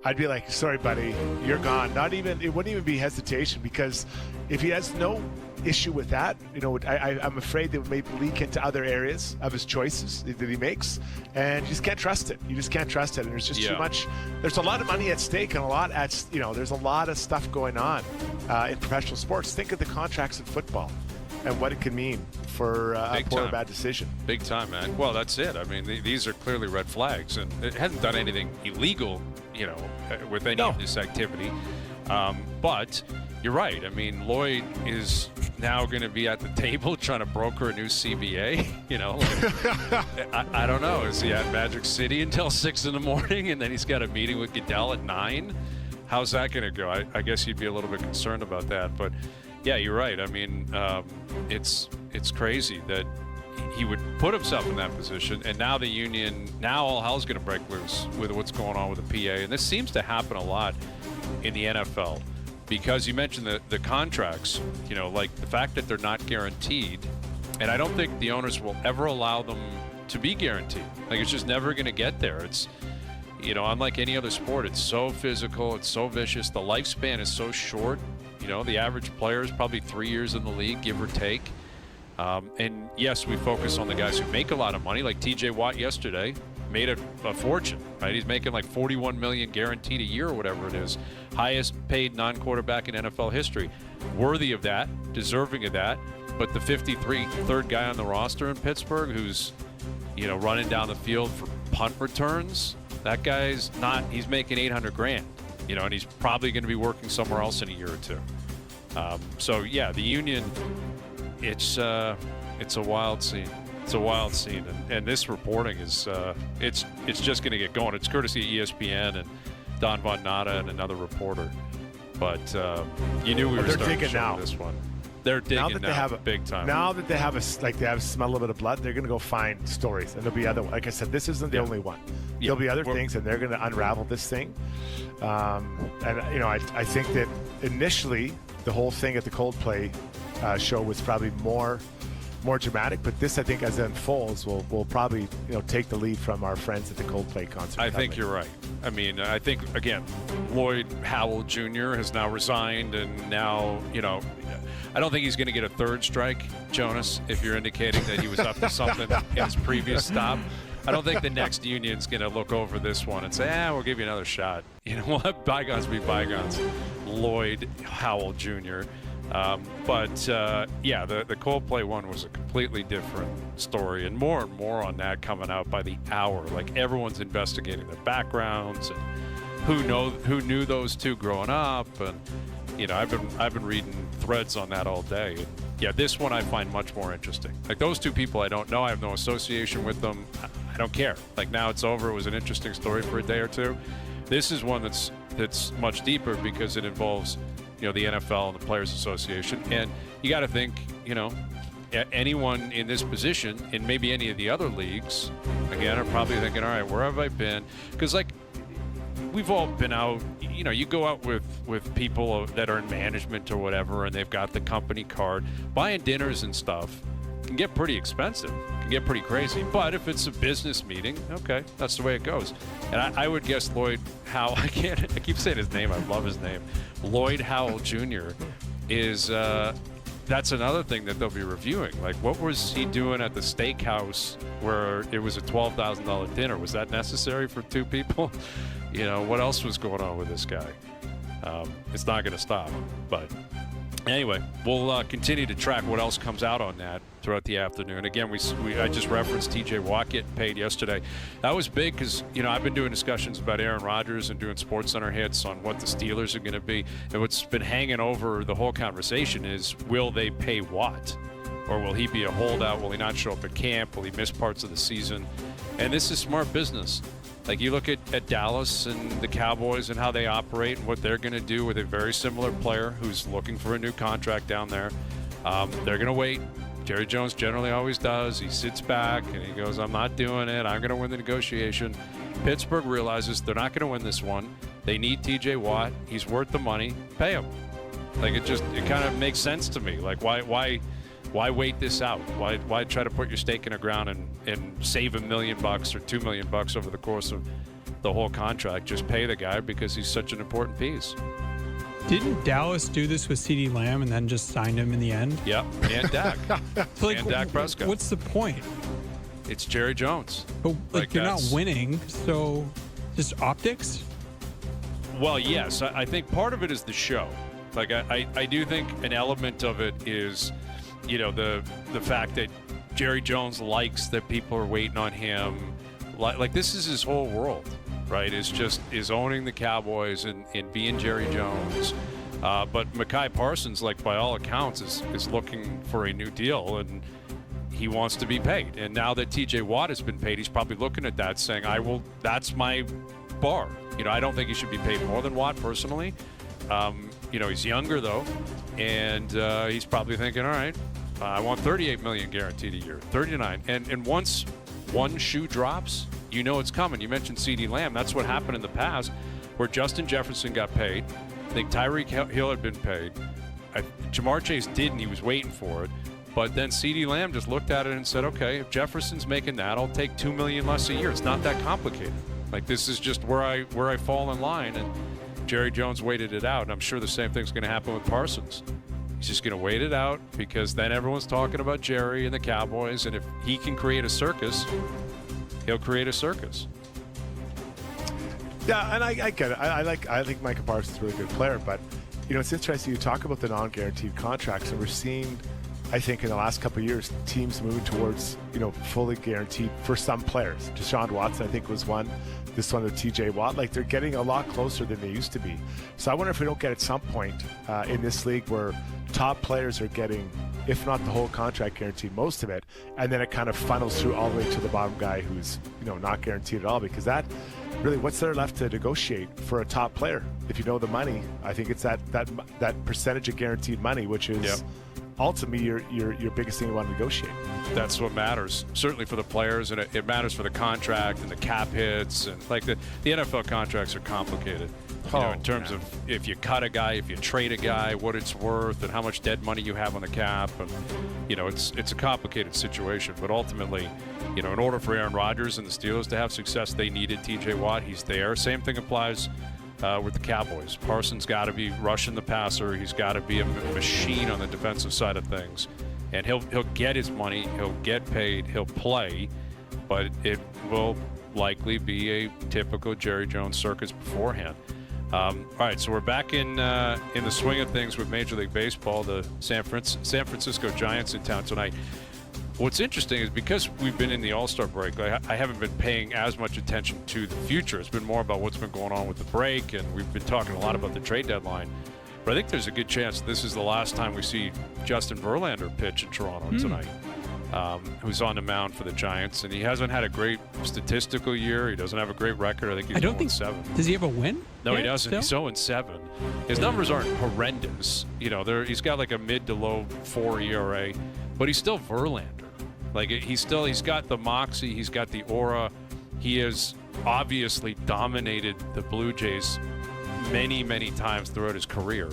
I'd be like, sorry, buddy, you're gone. It wouldn't even be hesitation, because if he has no issue with that, I'm afraid that it may leak into other areas of his choices that he makes, and you just can't trust it. You just can't trust it, and there's just too much. There's a lot of money at stake, and there's a lot of stuff going on in professional sports. Think of the contracts in football and what it could mean for a poor or bad decision. Big time, man. Well, that's it. I mean, these are clearly red flags, and it hasn't done anything illegal, with any of this activity. But you're right. I mean, Lloyd is now going to be at the table trying to broker a new CBA. I don't know. Is he at Magic City until 6 in the morning, and then he's got a meeting with Goodell at 9? How's that going to go? I guess you'd be a little bit concerned about that. But yeah, you're right. I mean, it's crazy that he would put himself in that position, and now the union, all hell's going to break loose with what's going on with the PA. And this seems to happen a lot in the NFL, because you mentioned the contracts, like the fact that they're not guaranteed, and I don't think the owners will ever allow them to be guaranteed. Like, it's just never going to get there. It's, unlike any other sport, it's so physical, it's so vicious, the lifespan is so short. The average player is probably 3 years in the league, give or take. And yes, we focus on the guys who make a lot of money, like TJ Watt yesterday made a fortune, right? He's making like $41 million guaranteed a year or whatever it is. Highest paid non-quarterback in NFL history. Worthy of that, deserving of that. But the 53rd guy on the roster in Pittsburgh who's, running down the field for punt returns, that guy's not, he's making $800,000, and he's probably going to be working somewhere else in a year or two. So yeah, the union, it's a wild scene. It's a wild scene, and this reporting is it's just going to get going. It's courtesy of ESPN and Don Von Natta and another reporter. But you knew we were starting to show this one. They're digging now, big time. Now that they have smell a little bit of blood, they're going to go find stories, and there'll be other. Like I said, this isn't the only one. There'll be other things, and they're going to unravel this thing. I think that initially the whole thing at the Coldplay show was probably more dramatic, but this, I think, as it unfolds, will probably take the lead from our friends at the Coldplay concert. I think you're right. I mean, I think, again, Lloyd Howell Jr. has now resigned, and now, I don't think he's going to get a third strike, Jonas, if you're indicating that he was up to something in his previous stop. I don't think the next union's going to look over this one and say, we'll give you another shot. You know what? Bygones be bygones. Lloyd Howell Jr. The Coldplay one was a completely different story, and more on that coming out by the hour. Like, everyone's investigating their backgrounds and who knew those two growing up, and I've been reading threads on that all day. And yeah, this one I find much more interesting. Like, those two people I don't know, I have no association with them. I don't care. Like, now it's over. It was an interesting story for a day or two. This is one that's much deeper, because it involves the NFL and the Players Association. And you got to think, anyone in this position, in maybe any of the other leagues, again, are probably thinking, all right, where have I been? Because, like, we've all been out, you go out with people that are in management or whatever, and they've got the company card. Buying dinners and stuff can get pretty expensive, can get pretty crazy. But if it's a business meeting, okay, that's the way it goes. And I would guess Lloyd Howell, I keep saying his name, I love his name, Lloyd Howell Jr. is, that's another thing that they'll be reviewing. Like, what was he doing at the steakhouse where it was a $12,000 dinner? Was that necessary for two people? What else was going on with this guy? It's not going to stop. But anyway, we'll continue to track what else comes out on that throughout the afternoon. Again, I just referenced TJ Watt getting paid yesterday. That was big because, I've been doing discussions about Aaron Rodgers and doing SportsCenter hits on what the Steelers are going to be. And what's been hanging over the whole conversation is, will they pay Watt? Or will he be a holdout? Will he not show up at camp? Will he miss parts of the season? And this is smart business. Like, you look at Dallas and the Cowboys and how they operate and what they're going to do with a very similar player who's looking for a new contract down there. They're going to wait. Jerry Jones generally always does. He sits back and he goes, I'm not doing it. I'm going to win the negotiation. Pittsburgh realizes they're not going to win this one. They need TJ Watt. He's worth the money. Pay him. Like, it kind of makes sense to me. Like, why wait this out? Why try to put your stake in the ground and save $1 million or $2 million over the course of the whole contract. Just pay the guy because he's such an important piece. Didn't Dallas do this with CeeDee Lamb and then just signed him in the end? Yep, and Dak. So, and Dak Prescott. What's the point? It's Jerry Jones. But you're not that's- winning, so just optics? Well, yes. I think part of it is the show. Like, I do think an element of it is, the fact that Jerry Jones likes that people are waiting on him. Like this is his whole world, right? Is owning the Cowboys and being Jerry Jones. But Mekhi Parsons, like by all accounts, is looking for a new deal, and he wants to be paid. And now that TJ Watt has been paid, he's probably looking at that saying, that's my bar. I don't think he should be paid more than Watt personally. He's younger though, and he's probably thinking, all right, I want $38 million guaranteed a year, 39. And once one shoe drops, it's coming. You mentioned CeeDee Lamb. That's what happened in the past, where Justin Jefferson got paid. I think Tyreek Hill had been paid. Jamar Chase didn't. He was waiting for it. But then CeeDee Lamb just looked at it and said, okay, if Jefferson's making that, I'll take $2 million less a year. It's not that complicated. Like, this is just where I fall in line. And Jerry Jones waited it out. And I'm sure the same thing's going to happen with Parsons. He's just going to wait it out because then everyone's talking about Jerry and the Cowboys. And if he can create a circus, he'll create a circus. Yeah, and I get it. I think Micah Parsons is a really good player, but it's interesting you talk about the non-guaranteed contracts, and we're seeing, I think, in the last couple of years, teams moving towards fully guaranteed for some players. Deshaun Watson, I think, was one. This one with TJ Watt, like they're getting a lot closer than they used to be. So I wonder if we don't get at some point in this league where top players are getting, if not the whole contract guaranteed, most of it, and then it kind of funnels through all the way to the bottom guy who's not guaranteed at all, because that really, what's there left to negotiate for a top player? If you know the money, I think it's that percentage of guaranteed money, which is Yep. ultimately your biggest thing you want to negotiate. That's what matters, certainly for the players, and it matters for the contract and the cap hits. And like the NFL contracts are complicated. In terms of if you cut a guy, if you trade a guy, what it's worth, and how much dead money you have on the cap, and it's a complicated situation. But ultimately, in order for Aaron Rodgers and the Steelers to have success, they needed T.J. Watt. He's there. Same thing applies with the Cowboys. Parsons got to be rushing the passer. He's got to be a machine on the defensive side of things, and he'll get his money. He'll get paid. He'll play, but it will likely be a typical Jerry Jones circus beforehand. All right, so we're back in the swing of things with Major League Baseball. The San Francisco Giants in town tonight. What's interesting is because we've been in the All-Star break, I haven't been paying as much attention to the future. It's been more about what's been going on with the break, and we've been talking a lot about the trade deadline. But I think there's a good chance this is the last time we see Justin Verlander pitch in Toronto tonight, who's on the mound for the Giants. And he hasn't had a great statistical year. He doesn't have a great record. I think he's 0-7. Does he have a win? No, yet, he doesn't. still? He's 0-7. His numbers aren't horrendous. He's got like a mid to low 4 ERA, but he's still Verlander. Like he's got the moxie. He's got the aura. He has obviously dominated the Blue Jays many, many times throughout his career.